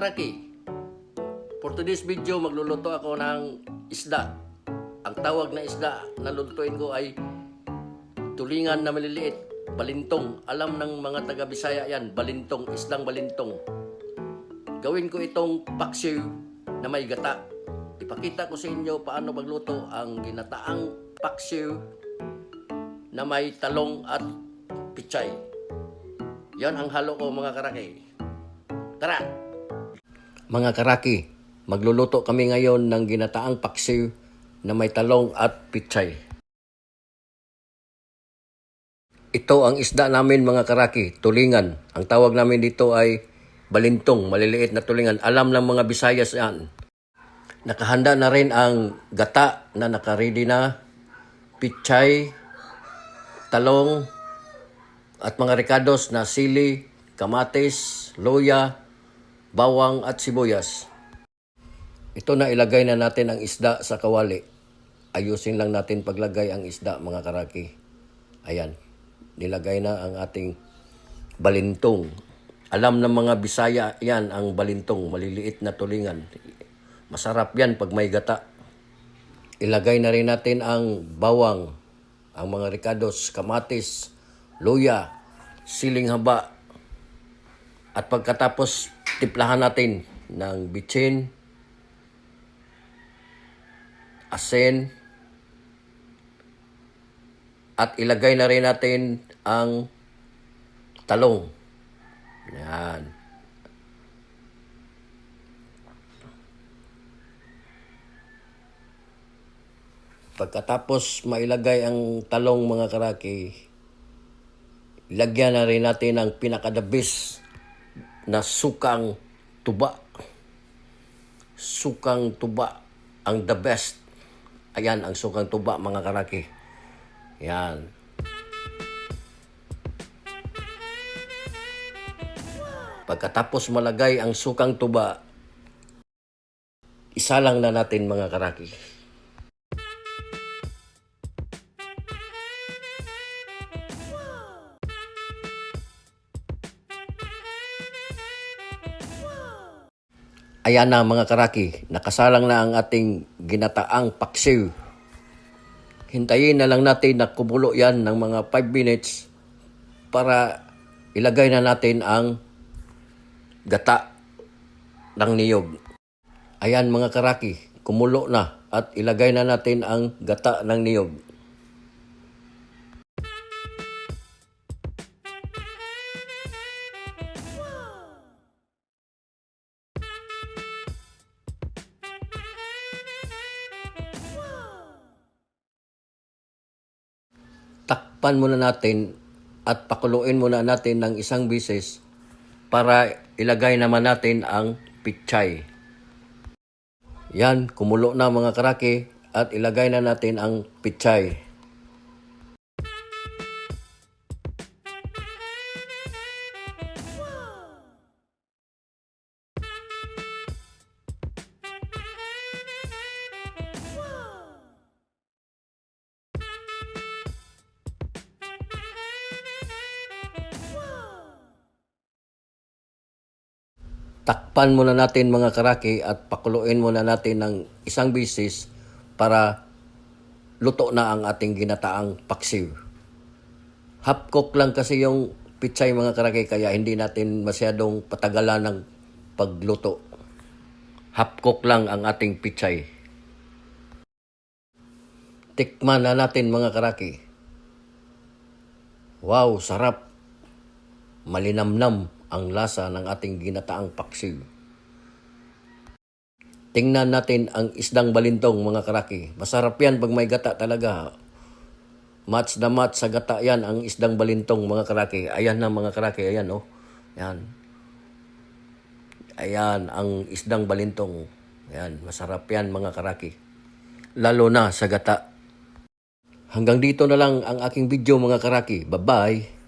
karaki, for today's video magluluto ako ng isda. Ang tawag na isda na lulutuin ko ay tulingan na maliliit, balintong. Alam ng mga taga Bisaya yan, balintong, isdang balintong. Gawin ko itong paksiw na may gata. Ipakita ko sa inyo paano magluto ang ginataang paksiw na may talong at pichay. Yan ang halo ko mga karaki. Tara! Mga karaki, magluluto kami ngayon ng ginataang paksiw na may talong at pichay. Ito ang isda namin mga karaki, tulingan. Ang tawag namin dito ay balintong, maliliit na tulingan. Alam ng mga Bisayas yan. Nakahanda na rin ang gata na nakaready na, pichay, talong, at mga rekados na sili, kamatis, luya, bawang at sibuyas. Ito na ilagay na natin ang isda sa kawali. Ayusin lang natin paglagay ang isda mga karaki. Ayan, nilagay na ang ating balintong. Alam ng mga Bisaya yan ang balintong, maliliit na tulingan. Masarap yan pag may gata. Ilagay na rin natin ang bawang, ang mga rekados, kamatis, luya, siling haba. At pagkatapos, timplahan natin ng bitsin, asin, at ilagay na rin natin ang talong. Yan. Pagkatapos mailagay ang talong mga karaki, ilagyan na rin natin ang pinakadabis na sukang tuba. Sukang tuba ang the best. Ayan ang sukang tuba mga karaki. Yan. Pagkatapos malagay ang sukang tuba, isa lang na natin mga karaki. Ayan na mga karaki, nakasalang na ang ating ginataang paksiw. Hintayin na lang natin na kumulo yan ng mga 5 minutes para ilagay na natin ang gata ng niyog. Ayan mga karaki, kumulo na at ilagay na natin ang gata ng niyog. Takpan muna natin at pakuluin muna natin ng isang bisis para ilagay naman natin ang pichay. Yan, kumulo na mga karaki at ilagay na natin ang pichay. Takpan muna natin mga karaki at pakuluin muna natin ng isang bisis para luto na ang ating ginataang paksiw. Half cook lang kasi yung pichay mga karaki kaya hindi natin masyadong patagalan ng pagluto. Half cook lang ang ating pichay. Tikman na natin mga karaki. Wow, sarap. Malinamnam ang lasa ng ating ginataang paksiw. Tingnan natin ang isdang balintong mga karaki. Masarap yan pag may gata talaga. Match na match sa gata yan ang isdang balintong mga karaki. Ayan na mga karaki, ayan oh. Ayan. Ayan ang isdang balintong. Ayan, masarap yan mga karaki. Lalo na sa gata. Hanggang dito na lang ang aking video mga karaki. Bye-bye.